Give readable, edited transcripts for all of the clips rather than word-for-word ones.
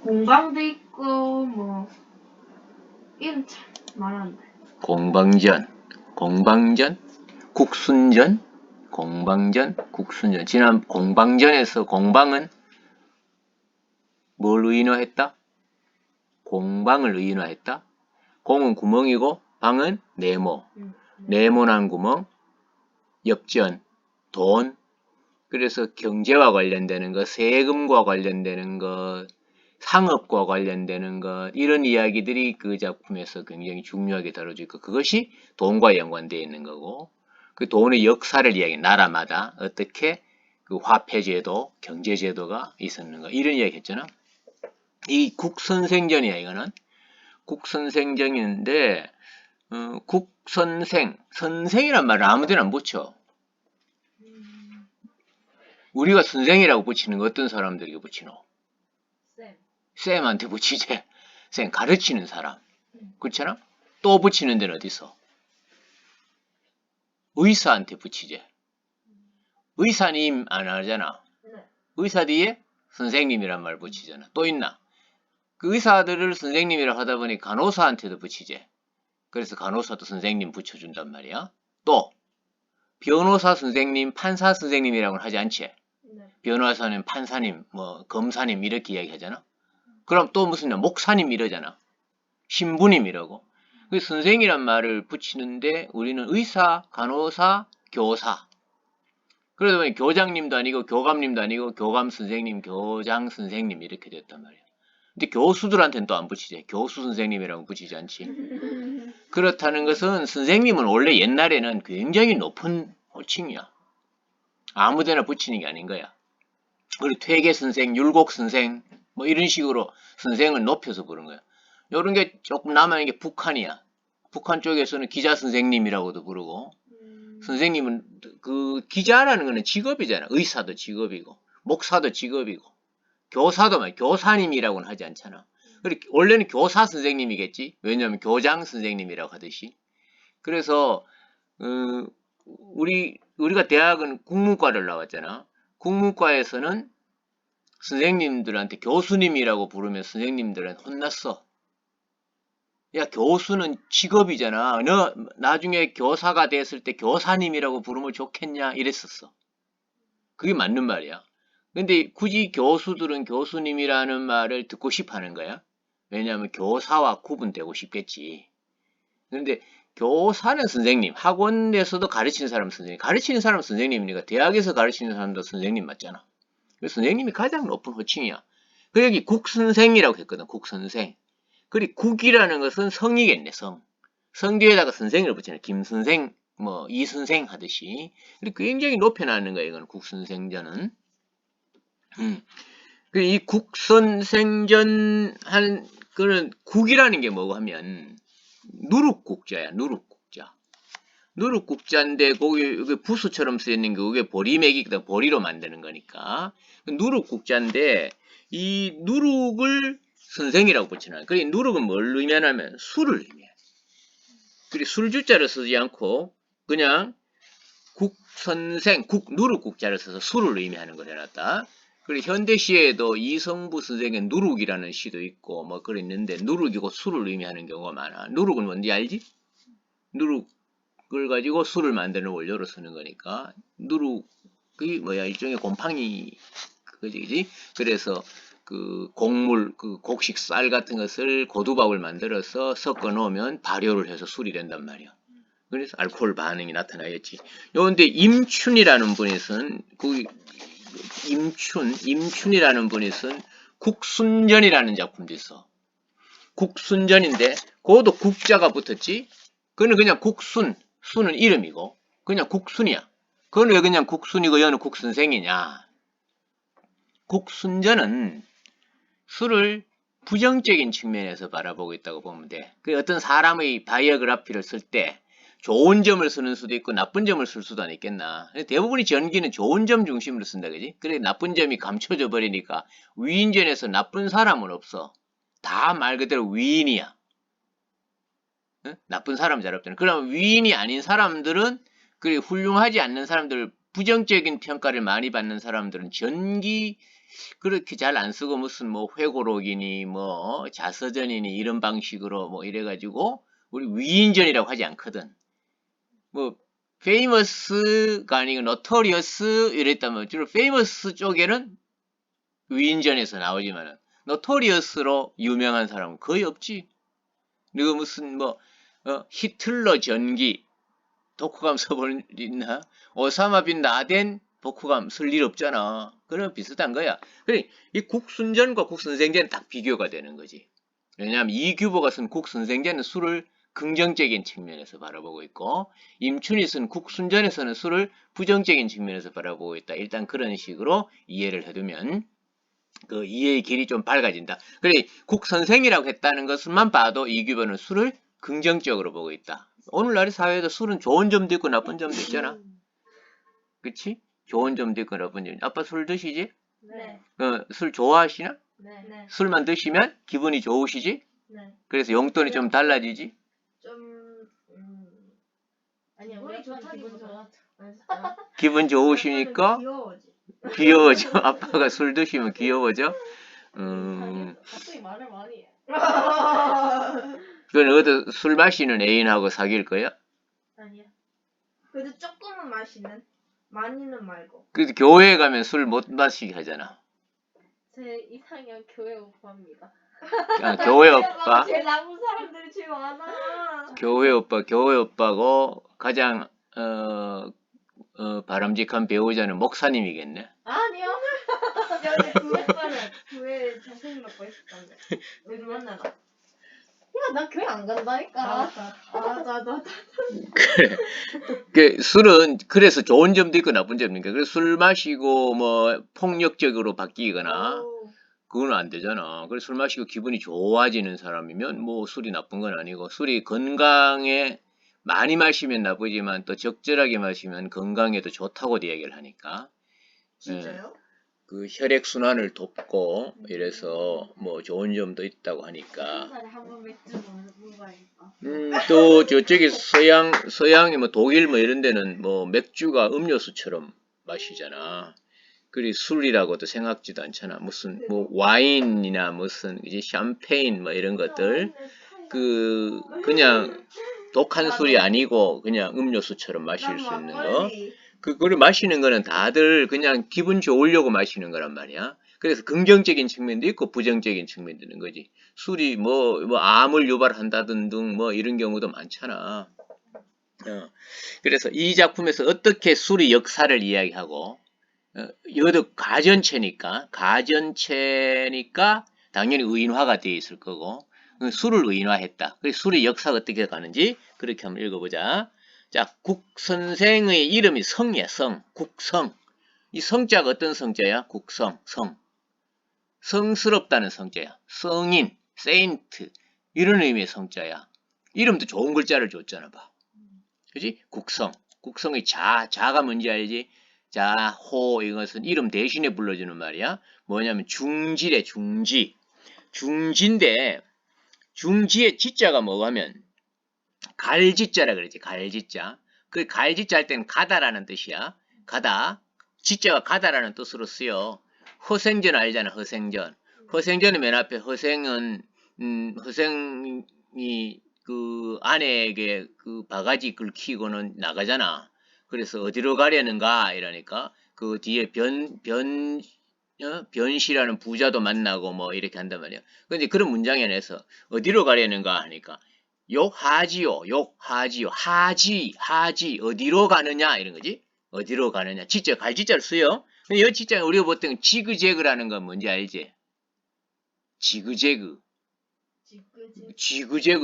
공방도 있고 뭐 이름 참 말하는데. 공방전, 국순전, 공방전, 국순전. 지난 공방전에서 공방은 뭘 의인화했다? 공방을 의인화했다. 공은 구멍이고 방은 네모. 네모난 구멍, 엽전, 돈. 그래서 경제와 관련되는 것, 세금과 관련되는 것, 상업과 관련되는 것, 이런 이야기들이 그 작품에서 굉장히 중요하게 다뤄져 있고, 그것이 돈과 연관되어 있는 거고, 그 돈의 역사를 이야기해, 나라마다 어떻게 그 화폐제도, 경제제도가 있었는가, 이런 이야기 했잖아. 이 국선생전이야, 이거는. 국선생전인데, 국선생, 선생이란 말을 아무데나 안 붙여. 우리가 선생이라고 붙이는 거 어떤 사람들에게 붙이노? 쌤한테 붙이지. 쌤, 가르치는 사람. 그렇잖아? 또 붙이는 데는 어디 있어? 의사한테 붙이지. 의사님 안 하잖아. 의사 뒤에 선생님이란 말 붙이잖아. 또 있나? 그 의사들을 선생님이라 하다 보니 간호사한테도 붙이지. 그래서 간호사도 선생님 붙여준단 말이야. 또 변호사 선생님, 판사 선생님이라고는 하지 않지. 변호사는 판사님, 뭐 검사님 이렇게 이야기하잖아. 그럼 또 무슨 목사님 이러잖아. 신부님 이러고. 그 선생이란 말을 붙이는데 우리는 의사, 간호사, 교사. 그러다 보니 교장님도 아니고 교감님도 아니고 교감 선생님, 교장 선생님 이렇게 됐단 말이야. 근데 교수들한테는 또 안 붙이지. 교수 선생님이라고 붙이지 않지. 그렇다는 것은 선생님은 원래 옛날에는 굉장히 높은 호칭이야. 아무데나 붙이는 게 아닌 거야. 그리고 퇴계 선생, 율곡 선생 뭐 이런 식으로 선생을 높여서 부른 거야. 이런 게 조금 남아있는 게 북한이야. 북한 쪽에서는 기자 선생님이라고도 부르고 선생님은 그 기자라는 거는 직업이잖아. 의사도 직업이고 목사도 직업이고 교사도 말 교사님이라고는 하지 않잖아. 그리고 원래는 교사 선생님이겠지. 왜냐하면 교장 선생님이라고 하듯이. 그래서 우리가 대학은 국문과를 나왔잖아. 국문과에서는 선생님들한테 교수님이라고 부르면 선생님들은 혼났어. 야, 교수는 직업이잖아. 너 나중에 교사가 됐을 때 교사님이라고 부르면 좋겠냐? 이랬었어. 그게 맞는 말이야. 근데 굳이 교수들은 교수님이라는 말을 듣고 싶어 하는 거야. 왜냐하면 교사와 구분되고 싶겠지. 근데 교사는 선생님, 학원에서도 가르치는 사람은 선생님, 가르치는 사람은 선생님이니까 대학에서 가르치는 사람도 선생님 맞잖아. 그래서 선생님이 가장 높은 호칭이야. 그 여기 국선생이라고 했거든. 국선생. 그리고 국이라는 것은 성이겠네. 성. 성 뒤에다가 선생을 붙이네. 김선생, 뭐 이선생 하듯이. 그리고 굉장히 높여놨는 거야. 이건 국선생전은. 이 국선생전 하는 그런 국이라는 게 뭐고 하면 누룩국자야. 누룩국자. 누룩국자인데 거기 부수처럼 쓰여있는 게 그게 보리맥이거든. 보리로 만드는 거니까. 누룩국자인데 이 누룩을 선생이라고 붙이나. 그리고 누룩은 뭘 의미하냐면 술을 의미해. 그리고 술주자를 쓰지 않고 그냥 국선생, 누룩국자를 써서 술을 의미하는 걸 해놨다. 그리고 현대시에도 이성부 선생의 누룩이라는 시도 있고 뭐 그랬는데 누룩이 고 술을 의미하는 경우가 많아. 누룩은 뭔지 알지? 누룩을 가지고 술을 만드는 원료로 쓰는 거니까 누룩이 뭐야 일종의 곰팡이 그거지. 그래서 그 곡물, 그 곡식 쌀 같은 것을 고두밥을 만들어서 섞어 놓으면 발효를 해서 술이 된단 말이야. 그래서 알코올 반응이 나타나겠지. 요런데 임춘이라는 분이 쓴 임춘이라는 분이 쓴 국순전이라는 작품도 있어. 국순전인데 그것도 국자가 붙었지. 그거는 그냥 국순, 순은 이름이고 그냥 국순이야. 그건 왜 그냥 국순이고 여는 국선생이냐. 국순전은 술을 부정적인 측면에서 바라보고 있다고 보면 돼. 그 어떤 사람의 바이오그래피를 쓸 때 좋은 점을 쓰는 수도 있고 나쁜 점을 쓸 수도 있겠나. 대부분의 전기는 좋은 점 중심으로 쓴다 그지? 그래 나쁜 점이 감춰져 버리니까 위인전에서 나쁜 사람은 없어. 다 말 그대로 위인이야. 응? 나쁜 사람 잘 없잖아. 그럼 위인이 아닌 사람들은 그리고 훌륭하지 않는 사람들 부정적인 평가를 많이 받는 사람들은 전기 그렇게 잘 안 쓰고 무슨 뭐 회고록이니 뭐 자서전이니 이런 방식으로 뭐 이래가지고 우리 위인전이라고 하지 않거든. 뭐 famous가 아니고 notorious 이랬다면 주로 famous 쪽에는 위인전에서 나오지만은 notorious로 유명한 사람은 거의 없지. 그리고 무슨 뭐 히틀러 전기 독후감 써볼 일 있나? 오사마 빈 라덴 독후감 쓸 일 없잖아. 그럼 비슷한 거야. 그래, 이 국순전과 국선생제는 딱 비교가 되는 거지. 왜냐하면 이규보가 쓴 국선생제는 술을 긍정적인 측면에서 바라보고 있고, 임춘이 쓴 국순전에서는 술을 부정적인 측면에서 바라보고 있다. 일단 그런 식으로 이해를 해두면 그 이해의 길이 좀 밝아진다. 그래, 국선생이라고 했다는 것만 봐도 이규보는 술을 긍정적으로 보고 있다. 오늘날의 사회에도 술은 좋은 점도 있고 나쁜 점도 있잖아. 그치? 좋은 점도 있고 나쁜 점도 있고. 아빠 술 드시지? 네. 술 좋아하시나? 네. 술만 드시면 기분이 좋으시지? 네. 그래서 용돈이 좀 달라지지? 좀 아니요. 기분이 우리 좋다기보다. 기분 좋으시니까 귀여워지. 귀여워져. 아빠가 술 드시면 귀여워져? 갑자기 말을 많이 해. 그건 어디 술 마시는 애인하고 사귈 거야? 아니야. 그래도 조금은 마시는. 많이는 말고. 그래서 교회에 가면 술 못 마시게 하잖아. 제 이상형 교회 오빠입니다. 교회 오빠? 제일 나쁜 사람들이 제일 많아. 교회 오빠고 가장 바람직한 배우자는 목사님이겠네. 아니요. 여기 교회 선생님 맡고 있었던데. 요즘 만나나? 야, 나 교회 안 간다니까. 나. 그래. 그 술은 그래서 좋은 점도 있고 나쁜 점도 있고. 그래서 술 마시고 뭐 폭력적으로 바뀌거나 그건 안 되잖아. 그래서 술 마시고 기분이 좋아지는 사람이면 뭐 술이 나쁜 건 아니고, 술이 건강에 많이 마시면 나쁘지만 또 적절하게 마시면 건강에도 좋다고 이야기를 하니까. 진짜요? 그 혈액 순환을 돕고 이래서 뭐 좋은 점도 있다고 하니까. 달에 한 번 맥주 먹어야겠다. 또 저쪽에 서양이 뭐 독일 뭐 이런 데는 뭐 맥주가 음료수처럼 마시잖아. 그리 술이라고도 생각지도 않잖아. 무슨 뭐 와인이나 무슨 이제 샴페인 뭐 이런 것들 그냥 독한 술이 아니고 그냥 음료수처럼 마실 수 있는 거. 그거를 마시는 거는 다들 그냥 기분 좋으려고 마시는 거란 말이야. 그래서 긍정적인 측면도 있고 부정적인 측면도 있는 거지. 술이 뭐 암을 유발한다든 등 뭐 이런 경우도 많잖아. 그래서 이 작품에서 어떻게 술의 역사를 이야기하고, 이것도 가전체니까 당연히 의인화가 되어 있을 거고, 술을 의인화했다. 그래서 술의 역사가 어떻게 가는지 그렇게 한번 읽어보자. 자, 국선생의 이름이 성이야. 국성. 이 성자가 어떤 성자야? 국성, 성스럽다는 성자야. 성인, 세인트 이런 의미의 성자야. 이름도 좋은 글자를 줬잖아. 봐. 그지? 국성의 자가 뭔지 알지? 자, 호 이것은 이름 대신에 불러주는 말이야. 뭐냐면 중지래. 중지인데 중지의 지자가 뭐냐면 갈지자라 그러지. 갈지자. 그 갈지자 할 때는 가다라는 뜻이야. 가다. 지자가 가다라는 뜻으로 쓰여. 허생전 알잖아. 허생전은 맨 앞에 허생은 허생이 그 아내에게 그 바가지 긁히고는 나가잖아. 그래서 어디로 가려는가 이러니까 그 뒤에 변시라는 부자도 만나고 뭐 이렇게 한단 말이야. 근데 그런 문장에 안에서 어디로 가려는가 하니까 욕하지요. 하지 어디로 가느냐 이런 거지. 어디로 가느냐. 지자 갈지자를 쓰여. 근데 이 지자에 우리가 보통 지그재그라는 건 뭔지 알지? 지그재그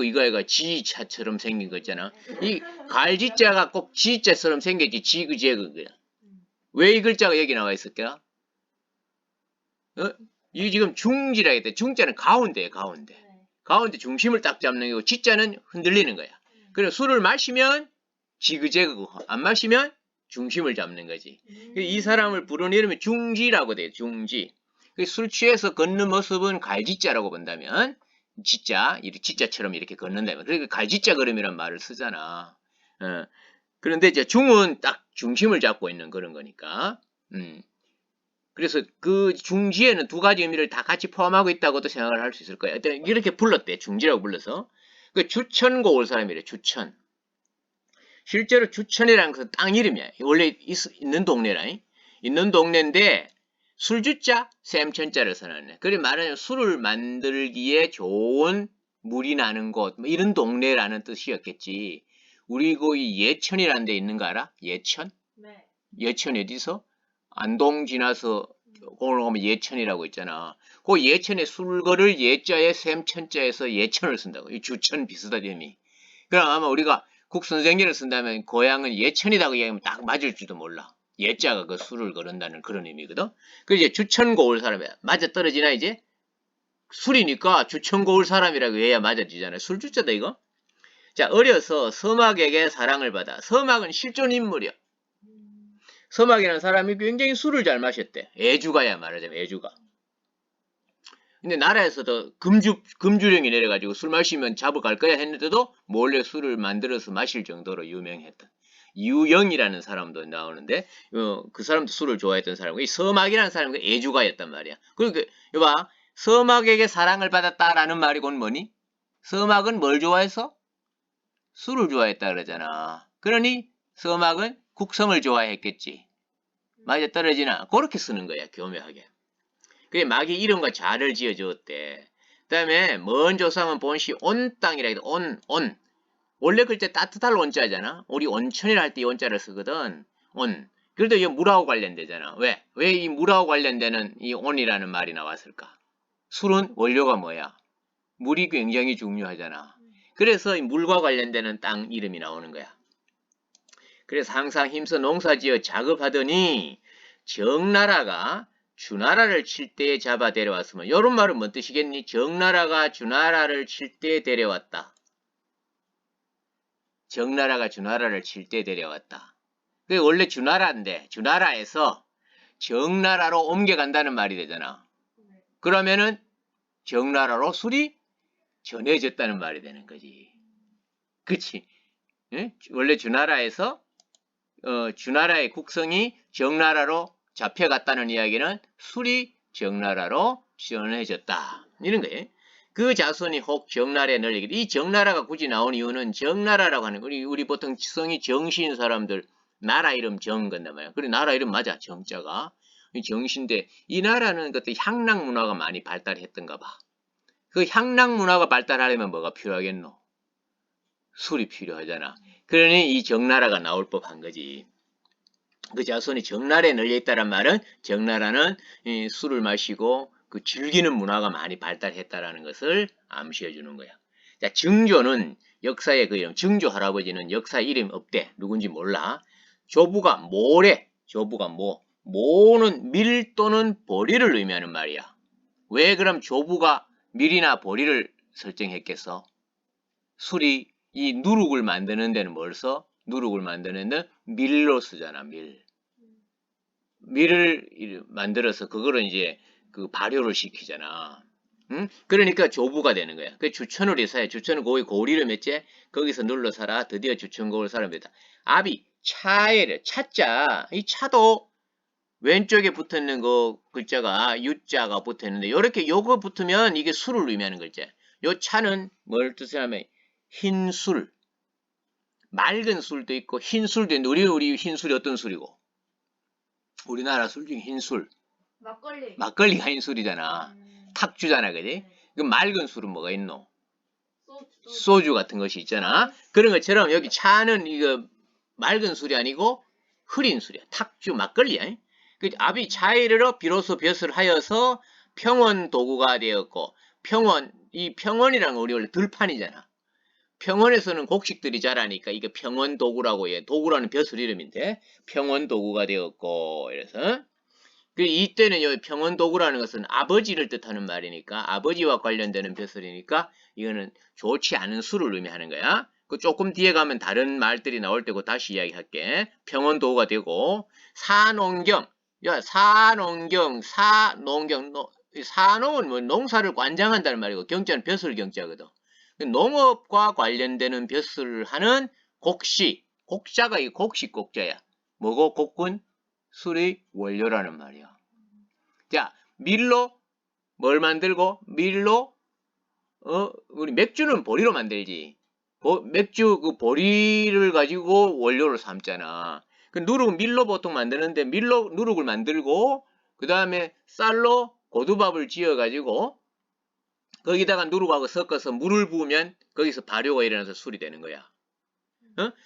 이거가 지자처럼 생긴 거 있잖아. 이 갈지자가 꼭 지자처럼 생겼지. 지그재그야. 왜 이 글자가 여기 나와 있을까? 이게 지금 중지라 했대. 중자는 가운데야. 가운데 중심을 딱 잡는 거고 지자는 흔들리는 거야. 그래서 술을 마시면 지그재그고 안 마시면 중심을 잡는 거지. 이 사람을 부르는 이름이 중지라고 돼요. 중지. 술 취해서 걷는 모습은 갈지자라고 본다면 지자처럼 이렇게 걷는다면 그러니까 갈지자 걸음이란 말을 쓰잖아. 그런데 이제 중은 딱 중심을 잡고 있는 그런 거니까. 그래서 그 중지에는 두 가지 의미를 다 같이 포함하고 있다고도 생각을 할 수 있을 거예요. 이렇게 불렀대. 중지라고 불러서. 그 주천고 올 사람이래. 주천. 실제로 주천이라는 것은 땅 이름이야. 원래 있는 동네라. 있는 동네인데 술주자, 샘천자를 써놨네. 그래 말하자면 술을 만들기에 좋은 물이 나는 곳, 뭐 이런 동네라는 뜻이었겠지. 우리 거기 예천이라는 데 있는 거 알아? 예천? 네. 예천 어디서? 안동 지나서 오늘 가면 예천이라고 있잖아. 그 예천의 술거를 예자에 샘천자에서 예천을 쓴다고. 이 주천 비슷하다 의미. 그럼 아마 우리가 국선생리를 쓴다면 고향은 예천이라고 얘기하면 딱 맞을지도 몰라. 예자가 그 술을 거른다는 그런 의미거든. 그 이제 주천고 올 사람이야. 맞아 떨어지나 이제? 술이니까 주천고 올 사람이라고 해야 맞아지잖아요. 술주자다 이거. 자, 어려서 서막에게 사랑을 받아. 서막은 실존 인물이야. 서막이라는 사람이 굉장히 술을 잘 마셨대. 애주가야 말하자면 애주가. 근데 나라에서도 금주령이 내려가지고 술 마시면 잡아갈 거야 했는데도 몰래 술을 만들어서 마실 정도로 유명했던 유영이라는 사람도 나오는데 그 사람도 술을 좋아했던 사람이고 이 서막이라는 사람은 애주가였단 말이야. 그러니까 이봐 서막에게 사랑을 받았다라는 말이곤 뭐니? 서막은 뭘 좋아해서? 술을 좋아했다 그러잖아. 그러니 서막은 국성을 좋아했겠지. 맞아 떨어지나? 그렇게 쓰는 거야 교묘하게. 그게 마귀 이름과 자를 지어주었대. 그 다음에 먼 조상은 본시 온 땅이라 해도 온. 원래 글자 따뜻할 온자잖아. 우리 온천이라 할 때 이 온자를 쓰거든. 온. 그래도 이 물하고 관련되잖아. 왜? 왜 이 물하고 관련되는 이 온이라는 말이 나왔을까? 술은 원료가 뭐야? 물이 굉장히 중요하잖아. 그래서 이 물과 관련되는 땅 이름이 나오는 거야. 그래서 항상 힘써 농사지어 작업하더니 정나라가 주나라를 칠 때에 잡아 데려왔으면 이런 말은 뭔 뜻이겠니? 정나라가 주나라를 칠 때 데려왔다. 정나라가 주나라를 칠 때 데려왔다. 그게 원래 주나라인데 주나라에서 정나라로 옮겨간다는 말이 되잖아. 그러면은 정나라로 술이 전해졌다는 말이 되는 거지. 그치? 응? 원래 주나라에서 주나라의 국성이 정나라로 잡혀갔다는 이야기는 술이 정나라로 전해졌다. 이런 거예요. 그 자손이 혹 정나라에 널리기를. 이 정나라가 굳이 나온 이유는 정나라라고 하는 우리 보통 성이 정시인 사람들 나라 이름 정 건단 말이야. 그래 나라 이름 맞아 정자가. 정시인데 이 나라는 그때 향락 문화가 많이 발달했던가 봐. 그 향락 문화가 발달하려면 뭐가 필요하겠노? 술이 필요하잖아. 그러니 이 정나라가 나올 법한 거지. 그 자손이 정나라에 널려있다란 말은 정나라는 술을 마시고 그 즐기는 문화가 많이 발달했다라는 것을 암시해 주는 거야. 자, 증조는 역사의 그 이름, 증조 할아버지는 역사 이름 없대. 누군지 몰라. 조부가 모래, 조부가 모는 밀 또는 보리를 의미하는 말이야. 왜 그럼 조부가 밀이나 보리를 설정했겠어? 술이 이 누룩을 만드는 데는 뭘 써? 누룩을 만드는 데는 밀로 쓰잖아, 밀. 밀을 만들어서 그거를 이제 그 발효를 시키잖아. 응? 그러니까 조부가 되는 거야. 그 주천을 이사해. 주천은 거기 고리를 맺지? 거기서 눌러 살아. 드디어 주천고을 사람이다. 아비, 차에를, 차자. 이 차도 왼쪽에 붙어 있는 그 글자가 유자가 붙어 있는데, 요렇게 요거 붙으면 이게 술을 의미하는 글자. 요 차는 뭘 뜻하냐면 흰술. 맑은 술도 있고 흰 술도 있는데 우리 흰 술이 어떤 술이고? 우리나라 술 중에 흰술. 막걸리. 막걸리가 흰 술이잖아. 탁주잖아, 그지? 그 맑은 술은 뭐가 있노? 소주 같은 것이 있잖아. 그런 것처럼 여기 차는 이거 맑은 술이 아니고 흐린 술이야. 탁주, 막걸리야. 그 아비 차이르러 비로소 벼슬 하여서 평원 도구가 되었고, 이 평원이라는 건 우리 원래 들판이잖아. 평원에서는 곡식들이 자라니까 이게 평원 도구라고 해. 도구라는 벼슬 이름인데 평원 도구가 되었고 이래서 그 이때는 여기 평원 도구라는 것은 아버지를 뜻하는 말이니까 아버지와 관련되는 벼슬이니까 이거는 좋지 않은 술을 의미하는 거야. 그 조금 뒤에 가면 다른 말들이 나올 때고 다시 이야기할게. 평원 도구가 되고 사농경 사농은 뭐 농사를 관장한다는 말이고 경자는 벼슬 경자거든. 농업과 관련되는 벼슬을 하는 곡시, 곡자가 이 곡식 곡자야. 뭐고 곡군? 술의 원료라는 말이야. 자, 밀로 뭘 만들고 밀로 우리 맥주는 보리로 만들지. 맥주 그 보리를 가지고 원료를 삼잖아. 그 누룩 밀로 보통 만드는데 밀로 누룩을 만들고 그 다음에 쌀로 고두밥을 지어 가지고 거기다가 누룩하고 섞어서 물을 부으면 거기서 발효가 일어나서 술이 되는 거야.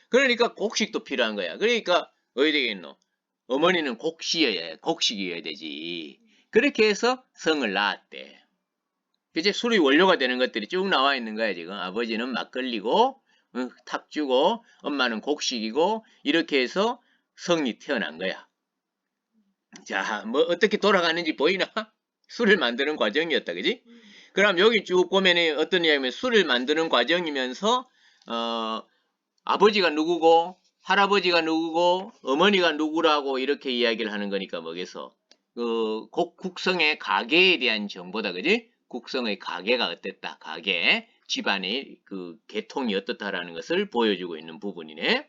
그러니까 곡식도 필요한 거야. 그러니까 어디 되겠노? 어머니는 곡식이어야 되지. 그렇게 해서 성을 낳았대. 그치? 술의 원료가 되는 것들이 쭉 나와 있는 거야, 지금. 아버지는 막걸리고, 탁주고, 엄마는 곡식이고, 이렇게 해서 성이 태어난 거야. 자, 뭐, 어떻게 돌아가는지 보이나? 술을 만드는 과정이었다, 그지? 그럼 여기 쭉 보면은 어떤 이야기냐면 술을 만드는 과정이면서, 아버지가 누구고, 할아버지가 누구고, 어머니가 누구라고 이렇게 이야기를 하는 거니까 뭐겠어? 국성의 가계에 대한 정보다, 그지? 국성의 가계가 어땠다. 가계, 집안의 그 계통이 어떻다라는 것을 보여주고 있는 부분이네.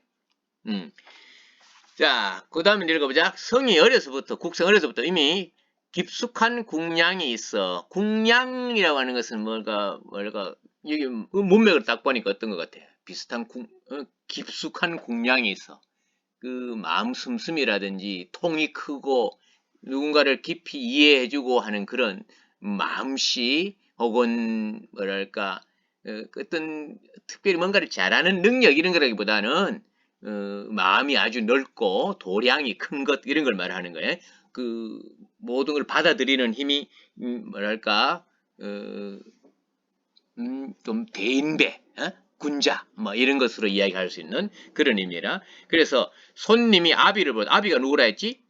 자, 그 다음에 읽어보자. 성이 국성 어려서부터 이미 깊숙한 궁량이 있어. 궁량이라고 하는 것은 여기 문맥을 딱 보니까 어떤 것 같아? 비슷한 깊숙한 궁량이 있어. 그 마음 씀씀이라든지 통이 크고 누군가를 깊이 이해해주고 하는 그런 마음씨 혹은 뭐랄까 어떤 특별히 뭔가를 잘하는 능력 이런 거라기보다는 마음이 아주 넓고 도량이 큰 것 이런 걸 말하는 거예요. 그 모든 걸 받아들이는 힘이 뭐랄까 좀 대인배 군자 뭐 이런 것으로 이야기할 수 있는 그런 의미라. 그래서 손님이 아비가 누구라 했지?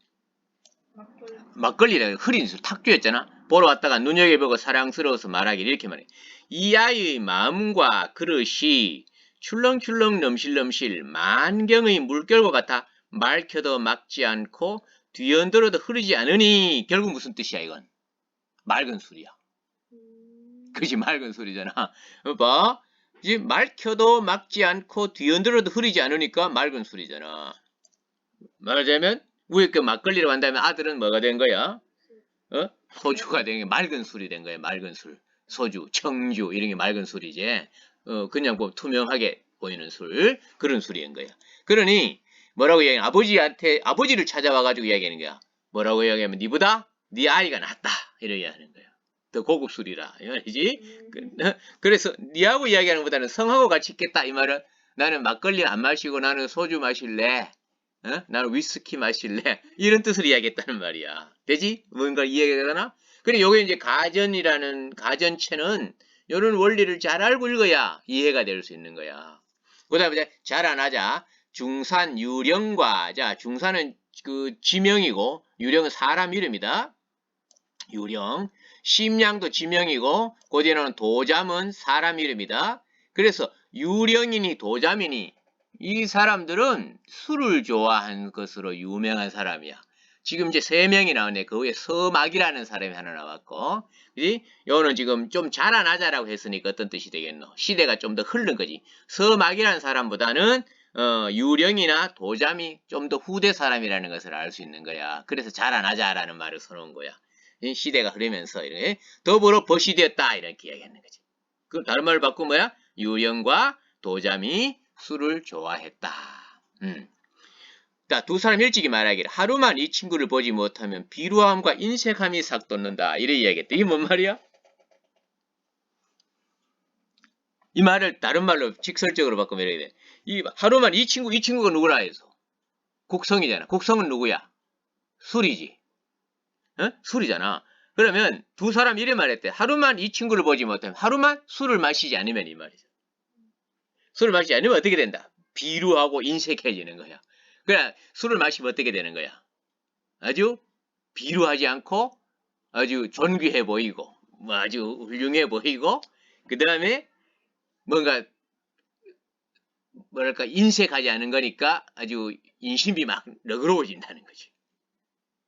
막걸리라 흐린 술 탁주였잖아. 보러 왔다가 눈여겨보고 사랑스러워서 말하길 이렇게 말해. 이 아이의 마음과 그릇이 출렁출렁 넘실넘실 만경의 물결과 같아 맑혀도 막지 않고 뒤흔들어도 흐르지 않으니 결국 무슨 뜻이야 이건? 맑은 술이야. 그지 맑은 술이잖아. 봐. 이제 맑혀도 막지 않고 뒤흔들어도 흐르지 않으니까 맑은 술이잖아. 말하자면 위에 그 막걸리로 한다면 아들은 뭐가 된 거야? 소주가 된 게 맑은 술이 된 거야. 맑은 술. 소주, 청주 이런 게 맑은 술이지. 그냥 뭐 투명하게 보이는 술. 그런 술인 거야. 그러니 뭐라고 이야기하냐? 아버지를 찾아와가지고 이야기하는 거야. 뭐라고 이야기하면 니보다 네 아이가 낫다. 이렇게 하는 거야. 더 고급 술이라. 이 말이지. 그래서 니하고 이야기하는 것보다는 성하고 같이 있겠다. 이 말은 나는 막걸리 안 마시고 나는 소주 마실래. 나는 위스키 마실래? 이런 뜻으로 이야기했다는 말이야. 되지? 뭔가 이해가 되나? 그래, 요게 이제 가전체는 이런 원리를 잘 알고 읽어야 이해가 될 수 있는 거야. 그 다음에 잘 안 하자. 중산, 유령과, 자, 중산은 그 지명이고, 유령은 사람 이름이다. 유령. 심량도 지명이고, 그 뒤에는 도잠은 사람 이름이다. 그래서 유령이니 도잠이니, 이 사람들은 술을 좋아하는 것으로 유명한 사람이야. 지금 이제 3명이 나왔네. 그 위에 서막이라는 사람이 하나 나왔고, 그지? 요거는 지금 좀 자라나자라고 했으니까 어떤 뜻이 되겠노? 시대가 좀 더 흐른 거지. 서막이라는 사람보다는 유령이나 도잠이 좀 더 후대 사람이라는 것을 알 수 있는 거야. 그래서 자라나자라는 말을 써놓은 거야. 시대가 흐르면서 이렇게 더불어 벗이 되었다 이렇게 이야기하는 거지. 그럼 다른 말을 바꾸면 뭐야? 유령과 도잠이 술을 좋아했다. 자, 두 사람 일찍이 말하기를 하루만 이 친구를 보지 못하면 비루함과 인색함이 싹 돋는다. 이래 이야기했대. 이게 뭔 말이야? 이 말을 다른 말로 직설적으로 바꾸면 이렇게 돼. 하루만 이 친구가 누구라 해서? 국성이잖아. 국성은 누구야? 술이지. 술이잖아. 그러면 두 사람 이래 말했대. 하루만 이 친구를 보지 못하면 하루만 술을 마시지 않으면 이 말이죠. 술을 마시지 않으면 어떻게 된다? 비루하고 인색해지는 거야. 그래, 술을 마시면 어떻게 되는 거야? 아주 비루하지 않고 아주 존귀해 보이고 아주 훌륭해 보이고 그 다음에 뭐랄까 인색하지 않은 거니까 아주 인심이 막 너그러워진다는 거지.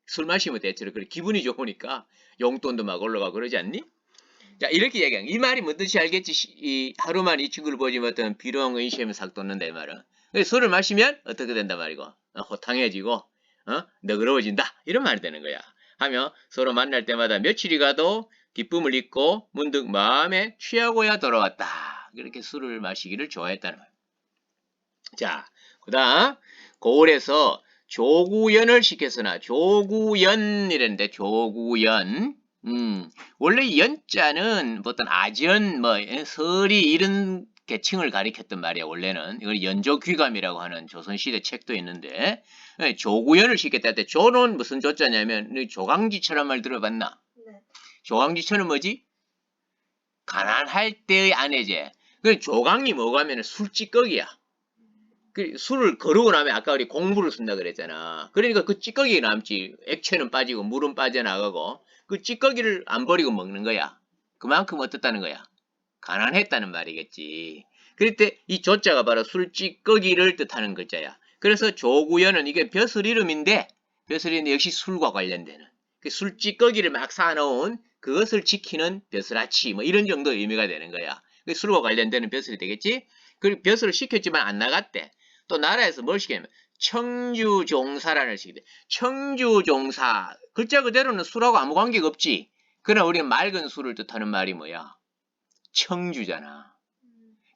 술 마시면 대체로 그래 기분이 좋으니까 용돈도 막 올라가고 그러지 않니? 자, 이렇게 얘기한 이 말이 뭔 뜻이 알겠지? 하루만 이 친구를 보지 못하면 비루한 인심이 싹 돋는다 이 말은. 술을 마시면 어떻게 된다 말이고 호탕해지고 너그러워진다 이런 말이 되는 거야. 하며 서로 만날 때마다 며칠이 가도 기쁨을 잊고 문득 마음에 취하고야 돌아왔다. 그렇게 술을 마시기를 좋아했다는 거예요. 자, 그 다음 고을에서 조구연을 시켰으나 조구연이랬는데 조구연 원래 연자는 어떤 아전 서리 이런 계층을 가리켰던 말이야. 원래는 이걸 연조귀감이라고 하는 조선시대 책도 있는데 조구연을 시켰다 할 때 조는 무슨 조자냐면 조강지처럼 말 들어봤나? 네. 조강지처는 뭐지? 가난할 때의 아내제. 그 조강이 뭐가 하면 술찌꺼기야. 그 술을 거르고 나면 아까 우리 공부를 쓴다 그랬잖아. 그러니까 그 찌꺼기 남지. 액체는 빠지고 물은 빠져나가고 그 찌꺼기를 안 버리고 먹는 거야. 그만큼 어떻다는 거야? 가난했다는 말이겠지. 그럴 때 이 조자가 바로 술찌꺼기를 뜻하는 글자야. 그래서 조구연은 이게 벼슬 이름인데 벼슬인데 역시 술과 관련되는 그 술찌꺼기를 막 쌓아놓은 그것을 지키는 벼슬아치 뭐 이런 정도 의미가 되는 거야. 그 술과 관련되는 벼슬이 되겠지. 그리고 벼슬을 시켰지만 안 나갔대. 또 나라에서 뭘 시키냐면 청주종사라는 시키대. 청주종사 글자 그대로는 술하고 아무 관계가 없지. 그러나 우리는 맑은 술을 뜻하는 말이 뭐야? 청주잖아.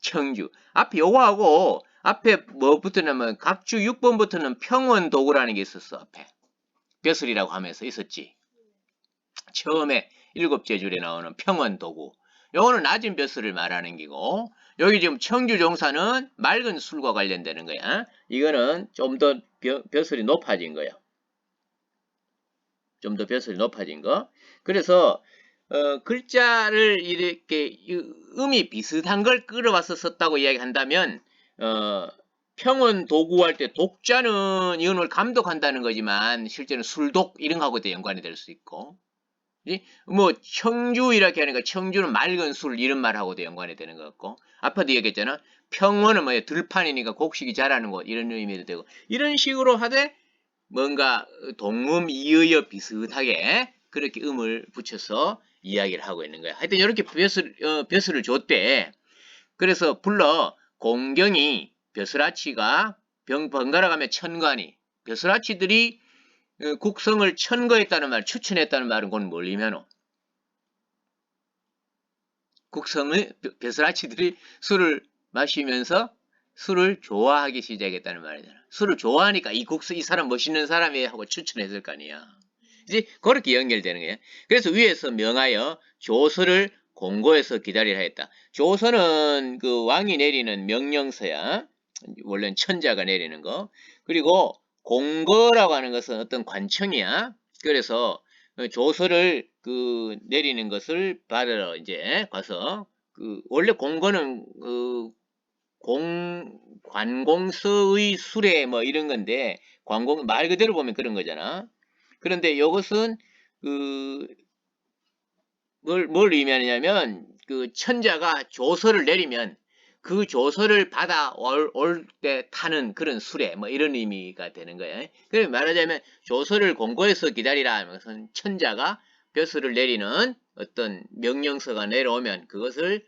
청주. 앞에 요거하고 앞에 뭐 붙었냐면 각주 6번부터는 평원도구라는 게 있었어. 앞에. 벼슬이라고 하면서 있었지. 처음에 7째 줄에 나오는 평원도구. 요거는 낮은 벼슬을 말하는 기고 여기 지금 청주종사는 맑은 술과 관련되는 거야. 이거는 좀 더 벼슬이 높아진 거야. 좀 더 벼슬이 높아진 거. 그래서 글자를 이렇게 음이 비슷한 걸 끌어와서 썼다고 이야기한다면 평원 도구할 때 독자는 이걸 감독한다는 거지만 실제는 술독 이런 거하고도 연관이 될 수 있고 뭐 청주 이렇게 하니까 청주는 맑은 술 이런 말하고도 연관이 되는 것 같고 아파도 얘기했잖아. 평원은 뭐야 들판이니까 곡식이 자라는 곳 이런 의미도 되고 이런 식으로 하되 뭔가 동음 이의어 비슷하게 그렇게 음을 붙여서 이야기를 하고 있는 거야. 하여튼 이렇게 벼슬을 줬대. 그래서 불러 공경이 벼슬아치가 번갈아 가며 천관이 벼슬아치들이 국성을 천거했다는 말, 추천했다는 말은 그건 뭘 의미하노? 국성을 벼슬아치들이 술을 마시면서 술을 좋아하기 시작했다는 말이잖아. 술을 좋아하니까 이 사람 멋있는 사람이야 하고 추천했을 거 아니야. 이제 그렇게 연결되는 거야. 그래서 위에서 명하여 조서를 공고해서 기다리라 했다. 조서는 그 왕이 내리는 명령서야. 원래는 천자가 내리는 거. 그리고 공거라고 하는 것은 어떤 관청이야. 그래서 조서를 내리는 것을 받으러 이제 가서 원래 공거는 관공서의 수레 뭐 이런 건데 말 그대로 보면 그런 거잖아. 그런데 이것은 뭘 의미하냐면 천자가 조서를 내리면 그 조서를 받아 올 때 타는 그런 수레 뭐 이런 의미가 되는 거예요. 그래서 말하자면 조서를 공고해서 기다리라 하는 것은 천자가 벼슬을 내리는 어떤 명령서가 내려오면 그것을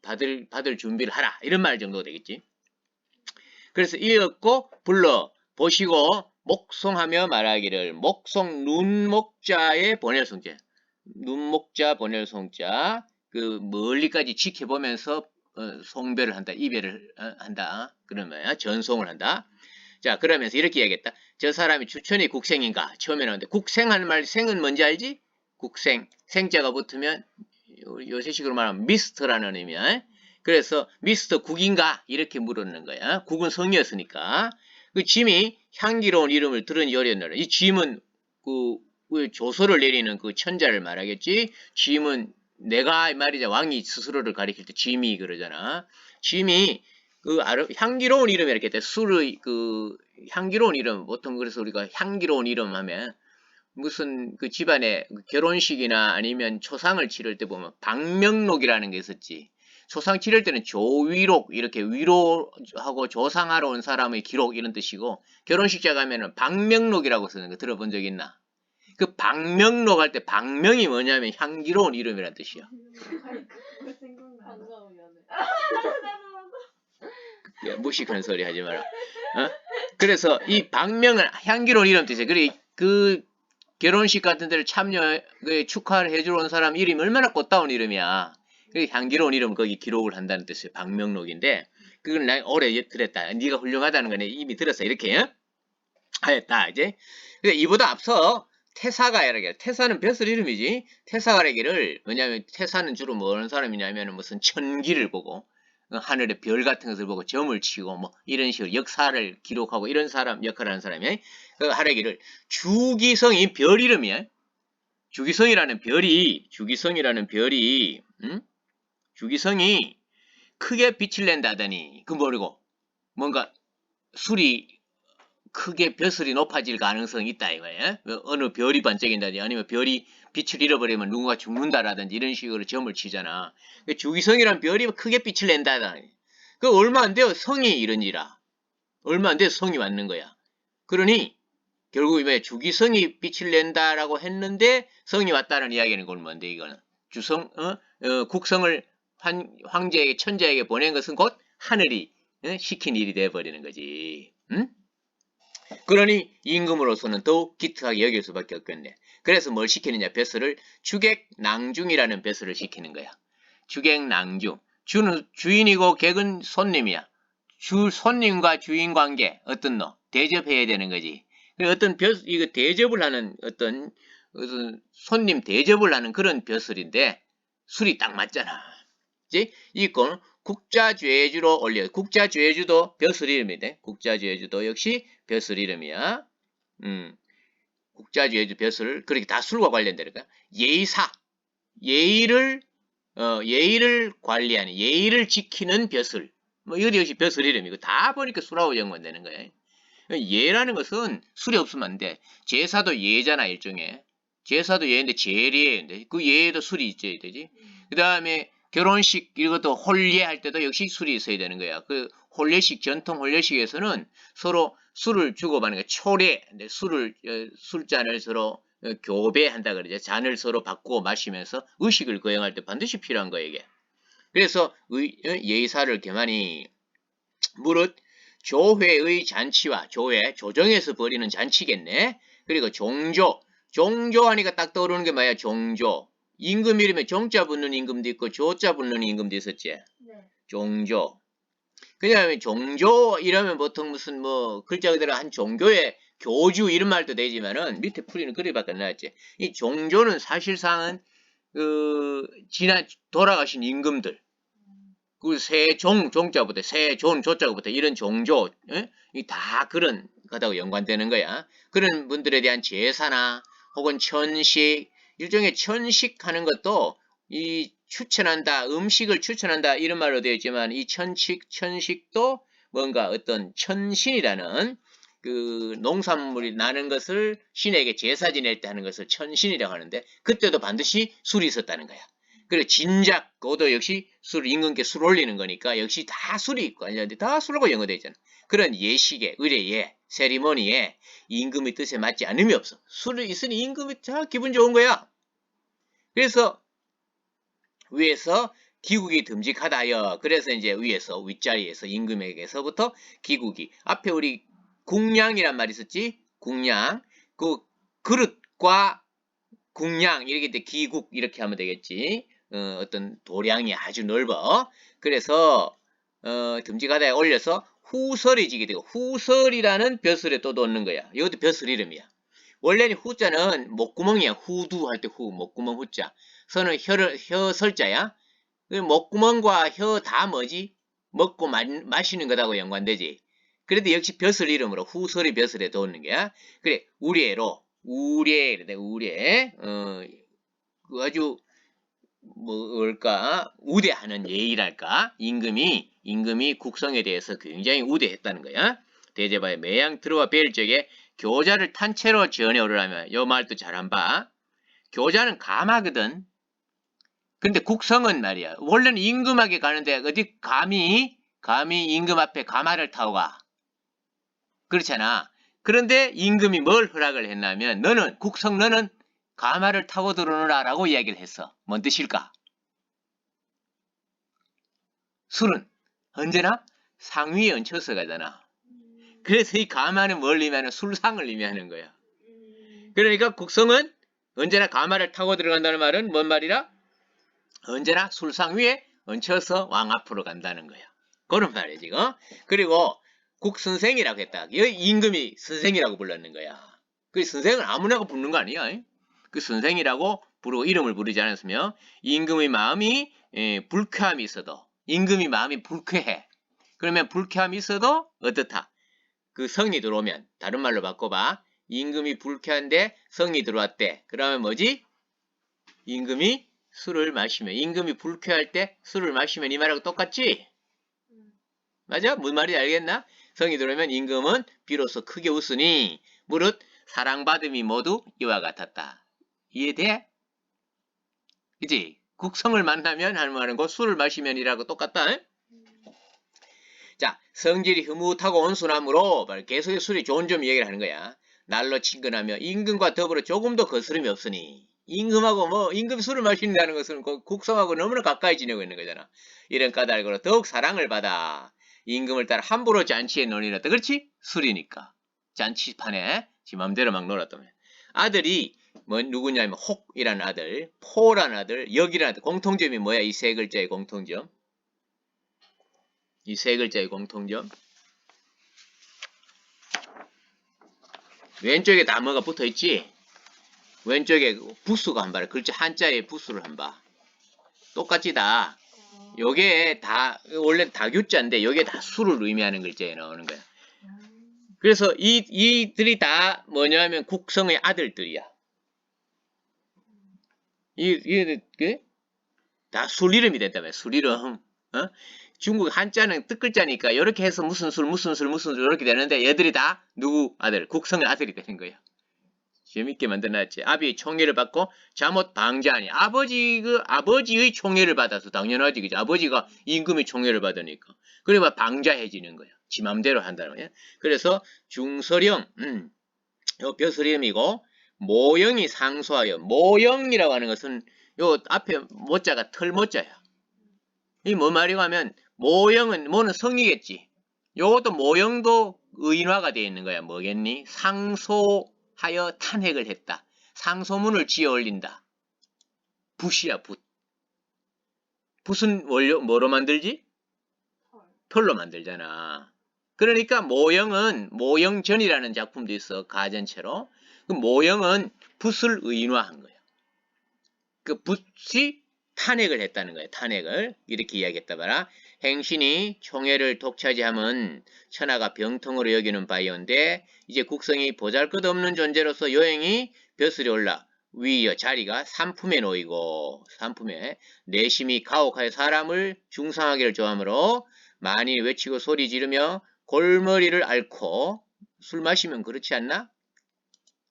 받을 준비를 하라 이런 말 정도 되겠지. 그래서 이었고 불러 보시고 목송하며 말하기를 목송 눈목자의 번외성자 눈목자 번외성자 멀리까지 지켜보면서 송별을 한다 이별을 한다 그런 말이야. 전송을 한다. 자 그러면서 이렇게 이야기했다. 저 사람이 주천이 국생인가 처음에 나오는데 국생하는 말 생은 뭔지 알지? 국생 생자가 붙으면 요새식으로 말하면 미스터라는 의미야. 그래서 미스터 국인가 이렇게 물었는 거야. 국은 성이었으니까. 그 짐이 향기로운 이름을 들으니 어렸노라. 이 짐은 조서를 내리는 그 천자를 말하겠지. 짐은 내가 말이자 왕이 스스로를 가리킬 때 짐이 그러잖아. 짐이 향기로운 이름 이렇게 때 술의 향기로운 이름 보통 그래서 우리가 향기로운 이름 하면 무슨 집안에 결혼식이나 아니면 초상을 치를 때 보면 방명록이라는 게 있었지. 초상 치를 때는 조위록 이렇게 위로하고 조상하러 온 사람의 기록 이런 뜻이고 결혼식자 가면은 방명록이라고 쓰는 거 들어본 적 있나? 그 방명록 할 때 방명이 뭐냐면 향기로운 이름이란 뜻이야. 무식한 소리 하지 마라. 그래서 이 방명은 향기로운 이름 뜻이야. 결혼식 같은 데를 축하를 해주러 온 사람 이름이 얼마나 꽃다운 이름이야. 향기로운 이름 거기 기록을 한다는 뜻이에요. 방명록인데 그걸 나 오래 들었다. 네가 훌륭하다는 거네. 이미 들었어. 이렇게 하였다. 이제 이보다 앞서 태사가 이라게 태사는 벼슬 이름이지. 태사가 이라기를 뭐냐면 태사는 주로 뭐 하는 사람이냐면 무슨 천기를 보고 하늘의 별 같은 것을 보고 점을 치고 뭐 이런 식으로 역사를 기록하고 이런 사람 역할을 하는 사람이 그 하래기를 주기성이 별 이름이야. 주기성이라는 별이 주기성이 크게 빛을 낸다더니 그 모르고 뭔가 술이 크게 벼슬이 높아질 가능성이 있다 이거예요. 어느 별이 반짝인다든지 아니면 별이 빛을 잃어버리면 누군가 죽는다라든지 이런 식으로 점을 치잖아. 주기성이란 별이 크게 빛을 낸다더니 그 얼마 안 돼요. 성이 이런지라. 얼마 안 돼요. 성이 왔는 거야. 그러니 결국 왜 주기성이 빛을 낸다라고 했는데 성이 왔다는 이야기는 그건 뭔데 이거는 국성을 황제에게 천자에게 보낸 것은 곧 하늘이 시킨 일이 돼버리는 거지. 응? 그러니 임금으로서는 더욱 기특하게 여길 수밖에 없겠네. 그래서 뭘 시키느냐 벼슬을 주객낭중이라는 벼슬을 시키는 거야. 주객낭중. 주는 주인이고 객은 손님이야. 손님과 주인 관계 어떤 너 대접해야 되는 거지. 어떤 이거 대접을 하는 어떤 손님 대접을 하는 그런 벼슬인데 술이 딱 맞잖아. 그치? 이건 국자죄주로 올려. 국자죄주도 벼슬 이름이네. 국자죄주도 역시 벼슬 이름이야. 국자죄주 벼슬 그렇게 다 술과 관련되니까 예의사 예의를 관리하는 예의를 지키는 벼슬. 뭐 이거 역시 벼슬 이름이고 다 보니까 술하고 연관되는 거예요. 예라는 것은 술이 없으면 안 돼. 제사도 예잖아 일종의. 제사도 예인데 제례인데 그 예에도 술이 있어야 되지. 그 다음에 결혼식 이것도 혼례할 때도 역시 술이 있어야 되는 거야. 그 혼례식 전통 혼례식에서는 서로 술을 주고받는 거야. 초례 술잔을 서로 교배한다 그러죠. 잔을 서로 바꾸고 마시면서 의식을 거행할 때 반드시 필요한 거야 이게. 그래서 예의사를 개만이 무릇 조회의 잔치와 조정에서 벌이는 잔치겠네. 그리고 종조하니까 딱 떠오르는 게 뭐야? 종조. 임금 이름에 종자 붙는 임금도 있고 조자 붙는 임금도 있었지. 네. 종조. 그다음에 종조 이러면 보통 무슨 뭐 글자 그대로 한 종교의 교주 이런 말도 되지만은 밑에 풀이는 그리밖에 안 나왔지. 이 종조는 사실상은 돌아가신 임금들. 그 종자부터 조자부터 이런 종조 다 그런 거하고 연관되는 거야. 그런 분들에 대한 제사나 혹은 천식 일종의 천식하는 것도 이 추천한다 음식을 추천한다 이런 말로 되어 있지만 이 천식도 뭔가 어떤 천신이라는 그 농산물이 나는 것을 신에게 제사 지낼 때 하는 것을 천신이라고 하는데 그때도 반드시 술이 있었다는 거야. 그리고 진작 그것도 역시 임금께 술 올리는 거니까 역시 다 술이 관련돼 다 술하고 연관되어 있잖아. 그런 예식에 의례에 세리머니에 임금의 뜻에 맞지 않음이 없어. 술이 있으니 임금이 다 기분 좋은 거야. 그래서 위에서 기국이 듬직하다여. 그래서 이제 위에서 윗자리에서 임금에게서부터 기국이 앞에 우리 궁량이란 말이 있었지. 궁량 그 그릇과 궁량 이렇게 돼 기국 이렇게 하면 되겠지. 어떤 도량이 아주 넓어. 그래서 듬직하다에 올려서 후설이 지게 되고 후설이라는 벼슬에 또 넣는 거야. 이것도 벼슬 이름이야. 원래는 후자는 목구멍이야. 후두 할 때 후 목구멍 후자. 서는 혀 설자야. 목구멍과 혀 다 뭐지? 먹고 마시는 것하고 연관되지. 그래도 역시 벼슬 이름으로 후설이 벼슬에 넣는 거야. 그래 우례로 우례 아주 뭘까 우대하는 예의랄까 임금이 국성에 대해서 굉장히 우대했다는 거야. 대제바에 매양 들어와 뵐 적에 교자를 탄 채로 전에 오르라면 요 말도 잘 안 봐. 교자는 가마거든. 근데 국성은 말이야. 원래는 임금에게 가는데 어디 감히 임금 앞에 가마를 타고 가. 그렇잖아. 그런데 임금이 뭘 허락을 했냐면 너는 가마를 타고 들어오너라라고 이야기를 했어. 뭔 뜻일까? 술은 언제나 상위에 얹혀서 가잖아. 그래서 이 가마는 뭘 의미하는 술상을 의미하는 거야. 그러니까 국성은 언제나 가마를 타고 들어간다는 말은 뭔 말이라? 언제나 술상 위에 얹혀서 왕 앞으로 간다는 거야. 그런 말이야 지금. 그리고 국선생이라고 했다. 여기 임금이 선생이라고 불렀는 거야. 그 선생은 아무나 부르는 거 아니야. 그 선생이라고 부르고 이름을 부르지 않았으며 임금의 마음이 불쾌함이 있어도 임금이 마음이 불쾌해. 그러면 불쾌함이 있어도 어떻다? 그 성이 들어오면 다른 말로 바꿔봐. 임금이 불쾌한데 성이 들어왔대. 그러면 뭐지? 임금이 술을 마시면 임금이 불쾌할 때 술을 마시면 이 말하고 똑같지? 맞아? 무슨 말인지 알겠나? 성이 들어오면 임금은 비로소 크게 웃으니 무릇 사랑받음이 모두 이와 같았다. 이해돼? 그치? 국성을 만나면 하는 말은 그 술을 마시면이라고 똑같다. 에? 자, 성질이 흐뭇하고 온순함으로 계속해서 술이 좋은 점 얘기를 하는 거야. 날로 친근하며 임금과 더불어 조금도 거스름이 없으니 임금하고 임금 술을 마신다는 것은 국성하고 너무나 가까이 지내고 있는 거잖아. 이런 까닭으로 더욱 사랑을 받아 임금을 따라 함부로 잔치에 놀리렀다. 그렇지? 술이니까. 잔치판에 지 맘대로 막 놀았다며. 아들이 누구냐면 혹이라는 아들, 포라는 아들, 역이라는 아들. 공통점이 뭐야? 이 세 글자의 공통점. 이 세 글자의 공통점. 왼쪽에 다 뭐가 붙어있지? 왼쪽에 부수가 한 봐. 글자 한자에 부수를 한 봐. 똑같이 다. 요게 다 원래 다규자인데 요게 다 수를 의미하는 글자에 나오는 거야. 그래서 이들이 다 뭐냐면 국성의 아들들이야. 다 술 이름이 된다며. 술 이름. 중국 한자는 뜻글자니까 이렇게 해서 무슨 술 이렇게 되는데 얘들이 다 누구 아들? 국성의 아들이 되는 거야. 재밌게 만들어놨지. 아비의 총애를 받고 잠옷 방자하니 아버지의 총애를 받아서 당연하지. 그치? 아버지가 임금의 총애를 받으니까. 그러면 방자해지는 거야. 지 맘대로 한다는 거야. 그래서 중서령 요 벼슬이름이고 모영이 상소하여 모영이라고 하는 것은 요 앞에 모자가 털모자야. 이 뭐 말이고 하면 모영은 뭐는 성이겠지. 요것도 모영도 의인화가 되어 있는 거야. 뭐겠니? 상소하여 탄핵을 했다. 상소문을 지어 올린다. 붓이야 붓. 붓은 원료 뭐로 만들지? 털로 만들잖아. 그러니까 모영은 모영전이라는 작품도 있어. 가전체로. 그 모영은 붓을 의인화한 거야. 그 붓이 탄핵을 했다는 거예요. 탄핵을 이렇게 이야기했다 봐라. 행신이 총애를 독차지함은 천하가 병통으로 여기는 바이온데 이제 국성이 보잘것없는 존재로서 요행이 벼슬이 올라 위여 자리가 산품에 놓이고 산품에 내심이 가혹하여 사람을 중상하기를 좋아하므로 많이 외치고 소리 지르며 골머리를 앓고 술 마시면 그렇지 않나?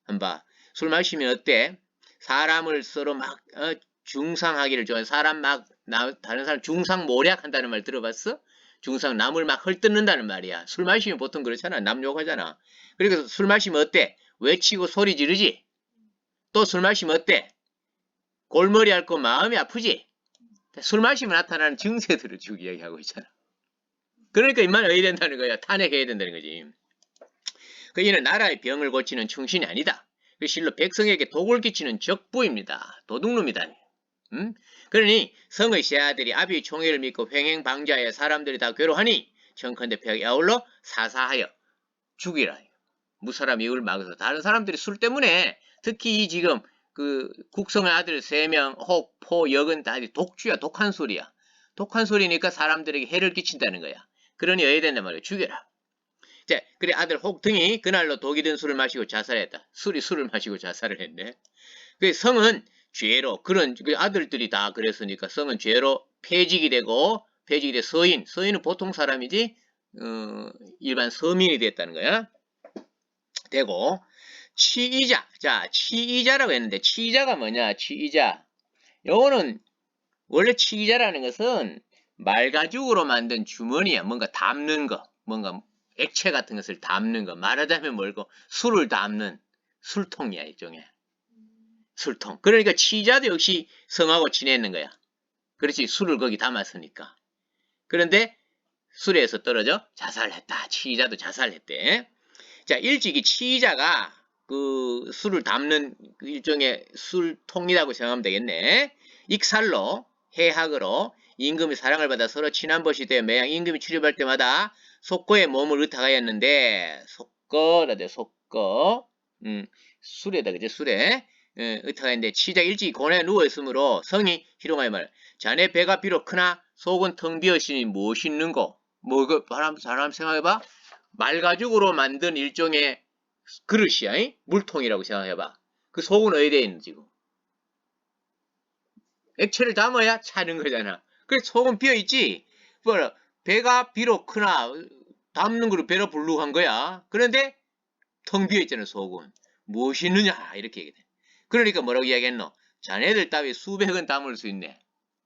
한봐. 술 마시면 어때? 사람을 서로 막 중상하기를 좋아해. 사람 막 다른 사람 중상 모략한다는 말 들어봤어? 중상 남을 막 헐뜯는다는 말이야. 술 마시면 보통 그렇잖아. 남 욕하잖아. 그러니까 술 마시면 어때? 외치고 소리 지르지? 또 술 마시면 어때? 골머리 앓고 마음이 아프지? 술 마시면 나타나는 증세들을 쭉 이야기하고 있잖아. 그러니까 이 말은 해야 된다는 거야. 탄핵해야 된다는 거지. 그 이는 나라의 병을 고치는 충신이 아니다. 그 실로 백성에게 독을 끼치는 적부입니다. 도둑놈이다. 그러니 성의 세 아들이 아비의 총애를 믿고 횡행방자하여 사람들이 다 괴로하니 청컨대 벽에 아울러 사사하여 죽이라. 무사람 이을 막아서 다른 사람들이 술 때문에 특히 이 지금 그 국성의 아들 3명 혹, 포, 역은 다 독주야. 독한 소리야. 독한 소리니까 사람들에게 해를 끼친다는 거야. 그러니 어야 된단 말이야. 죽여라. 자, 그래 아들 혹 등이 그날로 독이 든 술을 마시고 자살했다. 술을 마시고 자살을 했네. 그 성은 죄로 그런 그 아들들이 다 그랬으니까 성은 죄로 폐직이 돼 서인은 보통 사람이지 일반 서민이 됐다는 거야. 되고 치이자. 자, 치이자라고 했는데 치이자가 뭐냐? 치이자. 요거는 원래 치이자라는 것은 말가죽으로 만든 주머니야. 뭔가 담는 거. 뭔가 액체 같은 것을 담는 거. 말하자면 뭘고 술을 담는 술통이야. 일종의. 술통. 그러니까 치이자도 역시 성하고 지내는 거야. 그렇지. 술을 거기 담았으니까. 그런데 술에서 떨어져 자살했다. 치이자도 자살했대. 자, 일찍이 치이자가 그 술을 담는 그 일종의 술통이라고 생각하면 되겠네. 익살로 해학으로 임금이 사랑을 받아 서로 친한 벗이 되어 매양 임금이 출입할 때마다 속거에 몸을 의탁하였는데 속거라 돼 속거 술에다 그제 술에 의탁하였는데 시작 일찍 곤에 누워 있으므로 성이 희롱하여 말 자네 배가 비록 크나 속은 텅 비었으니 무엇이 있는고 뭐 그 사람 생각해봐 말가죽으로 만든 일종의 그릇이야 이? 물통이라고 생각해봐 그 속은 어디에 있는 지금 액체를 담아야 차는 거잖아 그래서 속은 비어있지 뭐라 배가 비록 크나 담는 거로 배로 불룩한 거야 그런데 텅 비어있잖아 속은 무엇이 있느냐 이렇게 얘기해 그러니까 뭐라고 이야기했노 자네들 따위 수백은 담을 수 있네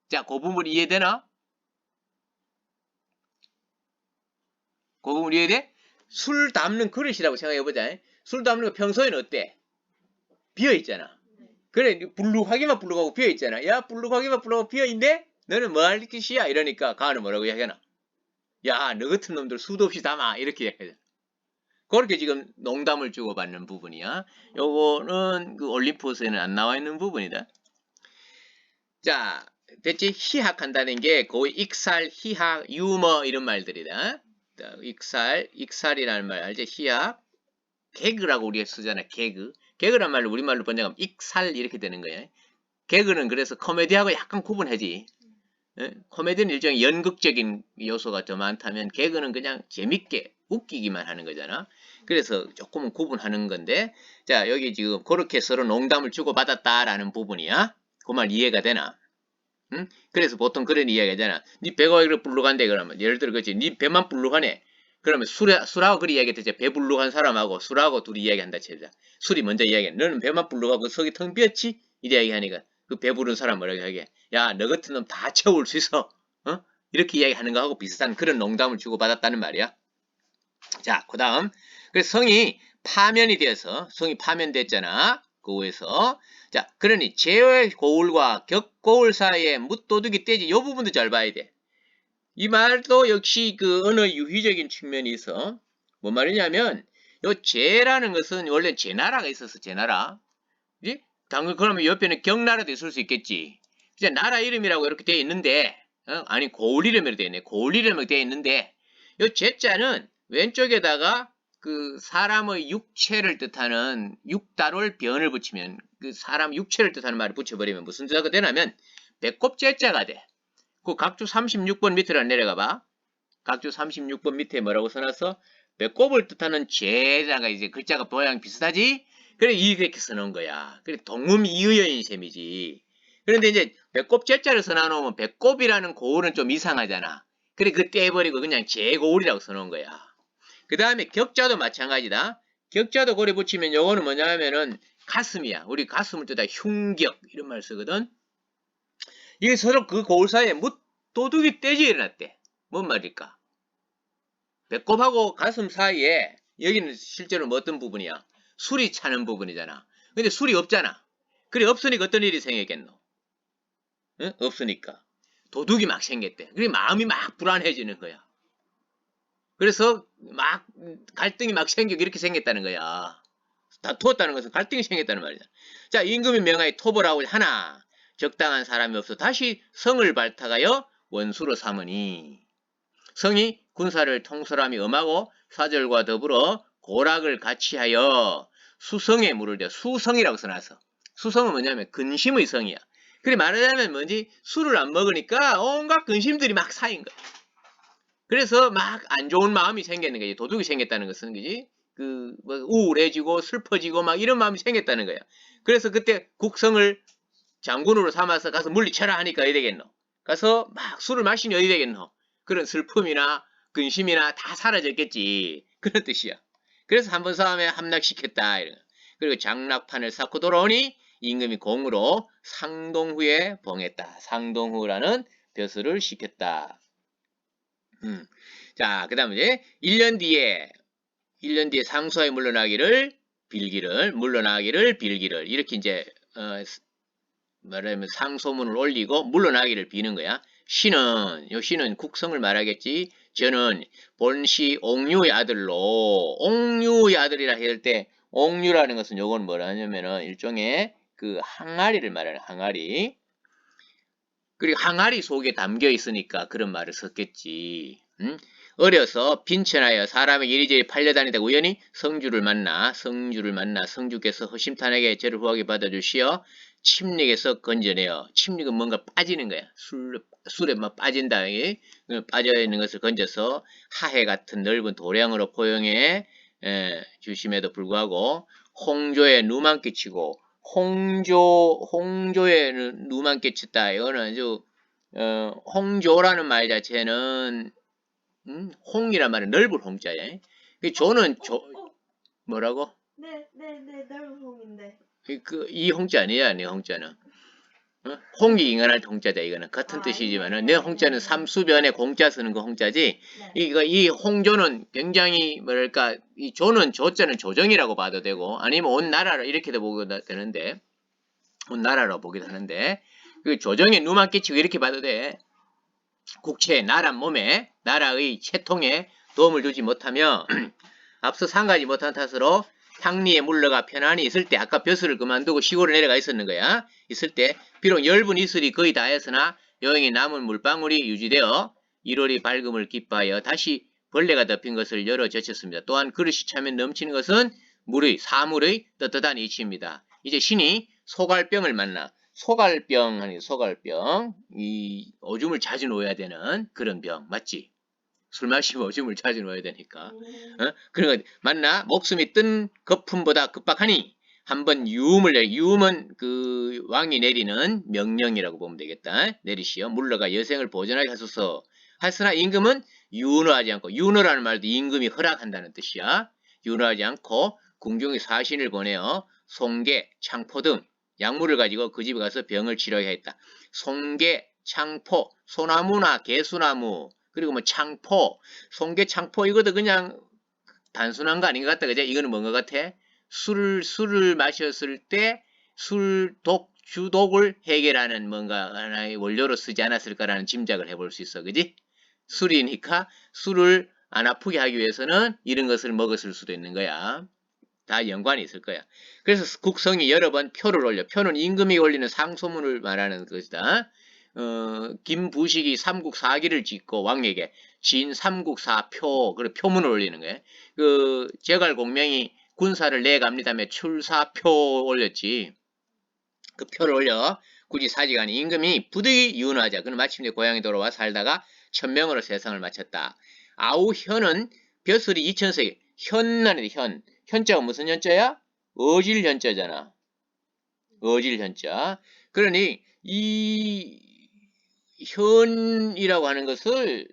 자 그 부분 이해되나? 그 부분 이해돼? 술 담는 그릇이라고 생각해보자 술 담는 거 평소에는 어때? 비어있잖아 그래 불룩하기만 불룩하고 비어있잖아 야 불룩하기만 불룩하고 비어있네? 너는 뭐 할 짓이야? 이러니까 가은은 뭐라고 이야기하나? 야 너 같은 놈들 수도 없이 담아 이렇게 이야기하잖아 그렇게 지금 농담을 주고받는 부분이야 요거는 그 올림포스에는 안 나와 있는 부분이다 자 됐지? 희학한다는 게 거의 익살, 희학, 유머 이런 말들이다 익살이라는 말 알지? 희학 개그라고 우리가 쓰잖아 개그 개그란 말로 우리말로 번역하면 익살 이렇게 되는 거야 개그는 그래서 코미디하고 약간 구분하지 코미디는 일종의 연극적인 요소가 더 많다면 개그는 그냥 재밌게 웃기기만 하는 거잖아 그래서 조금은 구분하는 건데 자 여기 지금 그렇게 서로 농담을 주고받았다라는 부분이야 그 말 이해가 되나 응? 그래서 보통 그런 이야기하잖아 네 배가 왜 그렇게 불룩한데 그러면 예를 들어 그렇지 네 배만 불룩하네 그러면 술하고 그리 이야기했지 배불룩한 사람하고 술하고 둘이 이야기한다 치자 술이 먼저 이야기해 너는 배만 불룩하고 속이 텅 비었지? 이래 이야기하니까 그 배부른 사람 뭐라고 하게 야 너 같은 놈 다 채울 수 있어 어? 이렇게 이야기하는 거하고 비슷한 그런 농담을 주고받았다는 말이야 자 그 다음 그래서 성이 파면이 되어서 성이 파면됐잖아 그 후에서 자 그러니 제의 고울과 격고울 사이에 묻도둑이 떼지 이 부분도 잘 봐야 돼 이 말도 역시 그 언어 유희적인 측면이 있어. 뭔 말이냐면 요 제라는 것은 원래 제나라가 있었어. 제나라. 그지? 당연 그러면 옆에는 경나라도 있을 수 있겠지. 이제 나라 이름이라고 이렇게 되어 있는데 아니 고을 이름으로 되어 있네. 고을 이름으로 되어 있는데 요 제자는 왼쪽에다가 그 사람의 육체를 뜻하는 육다롤 변을 붙이면 그 사람 육체를 뜻하는 말을 붙여버리면 무슨 뜻가 되냐면 배꼽 제자가 돼. 그 각주 36번 밑으로 내려가 봐. 각주 36번 밑에 뭐라고 써놨어? 배꼽을 뜻하는 제자가 이제 글자가 모양 비슷하지? 그래 이렇게 써놓은 거야. 그래 동음이의어인 셈이지. 그런데 이제 배꼽 제자를 써놔놓으면 배꼽이라는 고울은 좀 이상하잖아. 그래 그 떼버리고 그냥 제고울이라고 써놓은 거야. 그 다음에 격자도 마찬가지다. 격자도 고리 붙이면 요거는 뭐냐면은 가슴이야. 우리 가슴을 뜻하 흉격 이런 말 쓰거든. 이게 서로 그 고울 사이에 도둑이 떼지 일어났대. 뭔 말일까? 배꼽하고 가슴 사이에 여기는 실제로 뭐 어떤 부분이야? 술이 차는 부분이잖아. 근데 술이 없잖아. 그래 없으니까 어떤 일이 생겼겠노? 응? 없으니까. 도둑이 막 생겼대. 그래 마음이 막 불안해지는 거야. 그래서 막 갈등이 막 생기고 이렇게 생겼다는 거야. 다투었다는 것은 갈등이 생겼다는 말이야. 자 임금이 명하에 토벌하고 하나 적당한 사람이 없어 다시 성을 발탁하여 원수로 삼으니 성이 군사를 통솔함이 엄하고 사절과 더불어 고락을 같이 하여 수성에 물을 대 수성이라고 써놨어. 수성은 뭐냐면 근심의 성이야. 그래 말하자면 뭐지 술을 안 먹으니까 온갖 근심들이 막 쌓인 거야. 그래서 막 안 좋은 마음이 생겼는 거지. 도둑이 생겼다는 것은 그지? 뭐 우울해지고 슬퍼지고 막 이런 마음이 생겼다는 거야. 그래서 그때 국성을 장군으로 삼아서 가서 물리쳐라 하니까 어디 되겠노? 가서 막 술을 마시니 어디 되겠노? 그런 슬픔이나 근심이나 다 사라졌겠지. 그런 뜻이야. 그래서 한번 싸움에 함락시켰다. 이런. 그리고 장락판을 쌓고 돌아오니 임금이 공으로 상동후에 봉했다. 상동후라는 벼슬을 시켰다. 자, 그 다음에 이제 1년 뒤에 상소에 물러나기를 빌기를 이렇게 이제 말하면 상소문을 올리고 물러나기를 비는 거야. 신은 국성을 말하겠지. 저는 본시 옹유의 아들로 옹유의 아들이라 할 때 옥류라는 것은 요건 뭐라냐면은 일종의 그 항아리를 말하는 항아리. 그리고 항아리 속에 담겨 있으니까 그런 말을 썼겠지. 응? 어려서 빈천하여 사람에게 이리저리 팔려다니다 우연히 성주를 만나 성주께서 허심탄회하게 저를 후하게 받아주시어 침략에서 건져내어. 침략은 뭔가 빠지는 거야. 술에 막 빠진다. 빠져있는 것을 건져서 하해 같은 넓은 도량으로 포용해 주심에도 불구하고 홍조에 누만 끼치고 홍조에 누만 끼쳤다. 이거는 아주 홍조라는 말 자체는 홍이란 말은 넓은 홍자야. 그 조는 뭐라고? 네, 넓은 홍인데. 이 홍자 아니야, 내 홍자는. 홍이 인간할 홍자다. 이거는 같은 뜻이지만은 내 홍자는 삼수변에 공자 쓰는 그 홍자지. 네. 이 홍조는 굉장히 뭐랄까 이 조는 조자는 조정이라고 봐도 되고 아니면 온 나라로 이렇게도 보기도 되는데 온 나라로 보기도 하는데 그 조정에 누만 끼치고 이렇게 봐도 돼. 국채 나라 몸에 나라의 채통에 도움을 주지 못하며 앞서 상가지 못한 탓으로 향리에 물러가 편안히 있을 때 아까 벼슬을 그만두고 시골에 내려가 있었는 거야. 있을 때 비록 엷은 이슬이 거의 다했으나 여행에 남은 물방울이 유지되어 1월이 밝음을 기뻐하여 다시 벌레가 덮인 것을 열어 젖혔습니다. 또한 그릇이 차면 넘치는 것은 사물의 떳떳한 이치입니다. 이제 신이 소갈병을 만나 소갈병 하니 소갈병 이 오줌을 자주 놓아야 되는 그런 병 맞지? 술 마시면 오줌을 자주 놓아야 되니까. 그러니까 만나 목숨이 뜬 거품보다 급박하니 한번 유음을 내. 유음은 그 왕이 내리는 명령이라고 보면 되겠다. 내리시어 물러가 여생을 보존하게 하소서. 하으나 임금은 윤허하지 않고 윤허라는 말도 임금이 허락한다는 뜻이야. 윤허하지 않고 궁중의 사신을 보내어 송개, 창포 등 약물을 가지고 그 집에 가서 병을 치료해야 했다. 송개, 창포, 소나무나 개수나무 그리고 뭐 창포, 송개, 창포 이것도 그냥 단순한 거 아닌 것 같다. 그죠? 이거는 뭔 것 같아? 술을 마셨을 때 주독을 해결하는 뭔가 하나의 원료로 쓰지 않았을까라는 짐작을 해볼 수 있어. 그지? 술이니까 술을 안 아프게 하기 위해서는 이런 것을 먹었을 수도 있는 거야. 다 연관이 있을 거야. 그래서 국성이 여러 번 표를 올려. 표는 임금이 올리는 상소문을 말하는 것이다. 김부식이 삼국사기를 짓고 왕에게 진 삼국사표, 그리고 표문을 올리는 거예요. 그 제갈공명이 군사를 내갑니다며 출사표 올렸지. 그 표를 올려 굳이 사직하니 임금이 부득이 윤하자. 그는 마침내 고향에 돌아와 살다가 천명으로 세상을 마쳤다. 아우현은 벼슬이 2000세기 현난이 현. 현자가 무슨 현자야? 어질 현자잖아. 어질 현자. 그러니 이 현이라고 하는 것을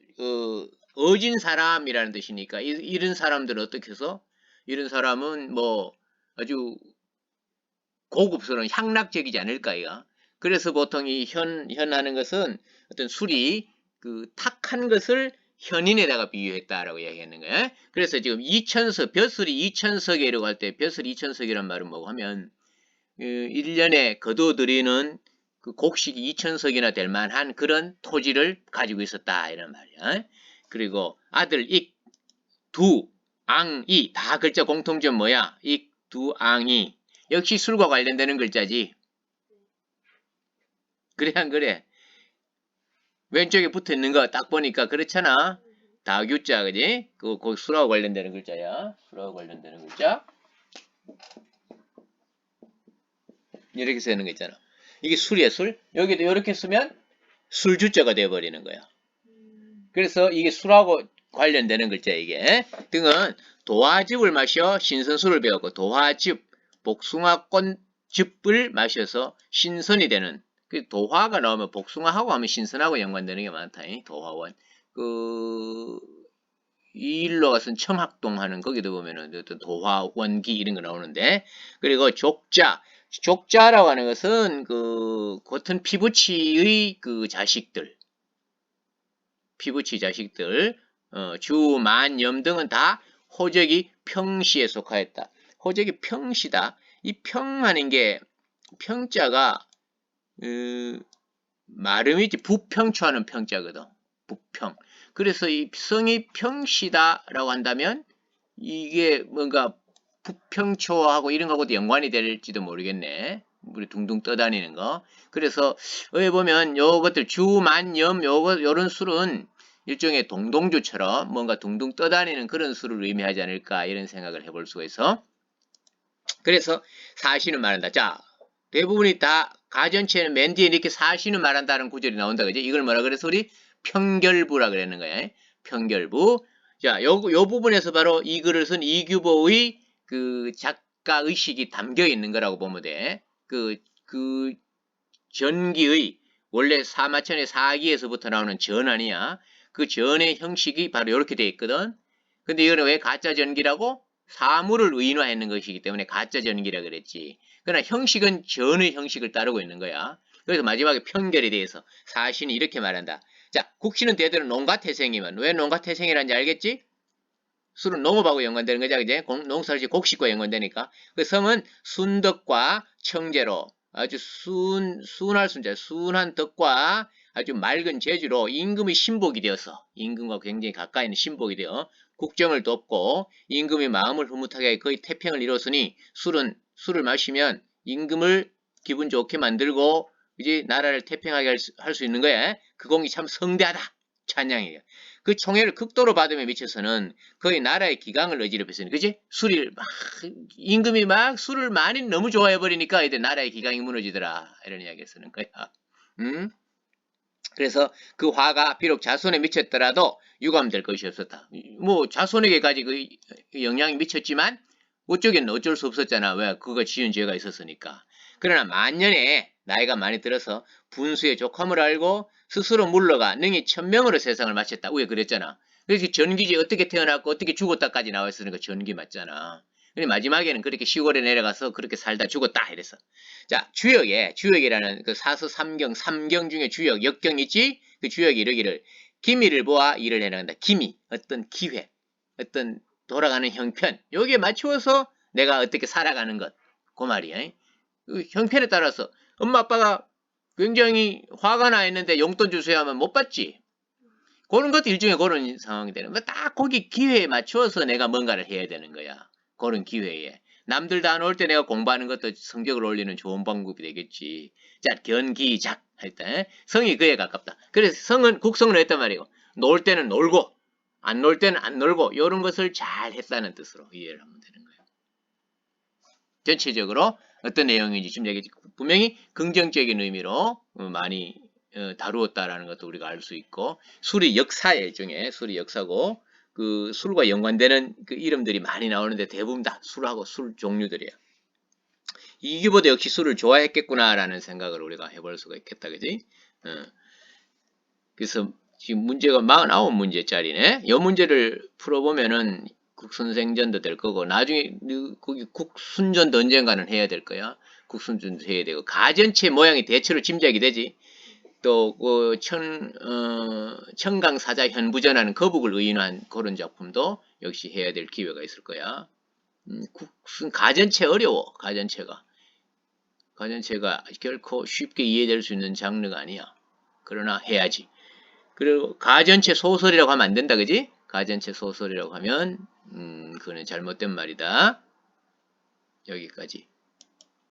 어진 사람이라는 뜻이니까 이런 사람들은 어떻게 해서 이런 사람은 뭐 아주 고급스러운 향락적이지 않을까 이가. 그래서 보통 이 현하는 것은 어떤 술이 그 탁한 것을 현인에다가 비유했다라고 이야기하는 거예요. 그래서 지금 벼슬이 2000석이라고 할 때 벼슬이 2000석이란 말은 뭐고 하면 1년에 거둬들이는 그 곡식이 2000석이나 될 만한 그런 토지를 가지고 있었다 이런 말이야. 그리고 아들 익, 두, 앙, 이 다 글자 공통점 뭐야? 익, 두, 앙, 이 역시 술과 관련되는 글자지. 그래 안 그래? 왼쪽에 붙어 있는 거 딱 보니까 그렇잖아. 다규자 그지? 그 술하고 관련되는 글자야. 술하고 관련되는 글자. 이렇게 쓰는 거 있잖아. 이게 술이야 술. 여기도 이렇게 쓰면 술주자가 돼버리는 거야. 그래서 이게 술하고 관련되는 글자 이게. 등은 도화즙을 마셔 신선술을 배웠고 도화즙, 복숭아꽃즙을 마셔서 신선이 되는. 그 도화가 나오면 복숭아하고 하면 신선하고 연관되는 게 많다. 도화원. 이 일로 가서 청학동 하는 거기도 보면은 어떤 도화, 원기 이런 거 나오는데. 그리고 족자. 족자라고 하는 것은 그 겉은 피부치의 그 자식들. 피부치 자식들. 주, 만, 염 등은 다 호적이 평시에 속하였다. 호적이 평시다. 이 평하는 게 평자가 마름이지 부평초하는 평자거든. 부평. 그래서 이 성이 평시다라고 한다면 이게 뭔가 부평초하고 이런 거하고도 연관이 될지도 모르겠네. 우리 둥둥 떠다니는 거. 그래서 여기 보면 요것들 주만염 요런 술은 일종의 동동주처럼 뭔가 둥둥 떠다니는 그런 술을 의미하지 않을까 이런 생각을 해볼 수가 있어. 그래서 사시는 말한다. 자, 대부분이 다 가전체는 맨 뒤에 이렇게 사시는 말한다는 구절이 나온다. 그지? 이걸 뭐라 그래서 우리 평결부라 그랬는 거야. 평결부. 자, 요 부분에서 바로 이 글을 쓴 이규보의 그 작가 의식이 담겨 있는 거라고 보면 돼. 그 전기의 원래 사마천의 사기에서부터 나오는 전 아니야. 그 전의 형식이 바로 이렇게 돼 있거든. 근데 이거는 왜 가짜 전기라고? 사물을 의인화했는 것이기 때문에 가짜 전기라 그랬지. 그러나 형식은 전의 형식을 따르고 있는 거야. 그래서 마지막에 편결에 대해서 사신이 이렇게 말한다. 자, 국시는 대대로 농가태생이면 왜 농가태생이라는지 알겠지? 술은 농업하고 연관되는 거죠. 이제 농사를 짓고 곡식과 연관되니까. 그 성은 순덕과 청제로 아주 순할 순자, 순한 덕과 아주 맑은 재주로 임금의 신복이 되어서 임금과 굉장히 가까이 있는 신복이 되어 국정을 돕고 임금의 마음을 흐뭇하게 거의 태평을 이뤘으니 술을 마시면 임금을 기분 좋게 만들고 이제 나라를 태평하게 할 수 있는 거야. 그 공이 참 성대하다. 찬양이에요. 그 총애를 극도로 받음에 미쳐서는 거의 나라의 기강을 어지럽혔으니, 그지? 임금이 막 술을 많이 너무 좋아해버리니까 이제 나라의 기강이 무너지더라. 이런 이야기를 쓰는 거야. 그래서 그 화가 비록 자손에 미쳤더라도 유감될 것이 없었다. 뭐 자손에게까지 그 영향이 미쳤지만 어쩔 수 없었잖아. 왜? 그거 지은 죄가 있었으니까. 그러나 만년에 나이가 많이 들어서 분수의 족함을 알고 스스로 물러가 능히 천명으로 세상을 마쳤다. 위에 그랬잖아. 그래서 전기지 어떻게 태어났고 어떻게 죽었다까지 나와 있으니까 전기 맞잖아. 근데 마지막에는 그렇게 시골에 내려가서 그렇게 살다 죽었다 이랬어. 자, 주역이라는 그 사서 삼경 중에 주역, 역경 있지? 그 주역이 이러기를 기미를 보아 일을 해나간다. 기미, 어떤 기회, 어떤 돌아가는 형편, 여기에 맞추어서 내가 어떻게 살아가는 것, 그 말이야. 그 형편에 따라서 엄마 아빠가 굉장히 화가 나 있는데 용돈 주세요 하면 못 받지. 그런 것도 일종의 그런 상황이 되는 거야. 딱 거기 기회에 맞추어서 내가 뭔가를 해야 되는 거야. 그런 기회에. 남들 다 안 올 때 내가 공부하는 것도 성적을 올리는 좋은 방법이 되겠지. 자, 견기작 할 때 성이 그에 가깝다. 그래서 성은 국성을 했단 말이에요. 놀 때는 놀고 안 놀 때는 안 놀고 이런 것을 잘 했다는 뜻으로 이해를 하면 되는 거예요. 전체적으로 어떤 내용인지 좀 얘기했지. 분명히 긍정적인 의미로 많이 다루었다라는 것도 우리가 알 수 있고, 술이 역사의 일종의 술이 역사고, 그 술과 연관되는 그 이름들이 많이 나오는데 대부분 다 술하고 술 종류들이에요. 이규보도 역시 술을 좋아했겠구나라는 생각을 우리가 해볼 수가 있겠다, 그지? 그래서 지금 문제가 49문제짜리네. 이 문제를 풀어보면은 국선생전도 될 거고, 나중에 거기 국순전도 언젠가는 해야 될 거야. 국순전도 해야 되고, 가전체 모양이 대체로 짐작이 되지. 또 그 청강사자 현부전하는 거북을 의인화한 그런 작품도 역시 해야 될 기회가 있을 거야. 가전체 어려워. 가전체가 결코 쉽게 이해될 수 있는 장르가 아니야. 그러나 해야지. 그리고 가전체 소설이라고 하면 안 된다, 그지? 가전체 소설이라고 하면 그거는 잘못된 말이다. 여기까지.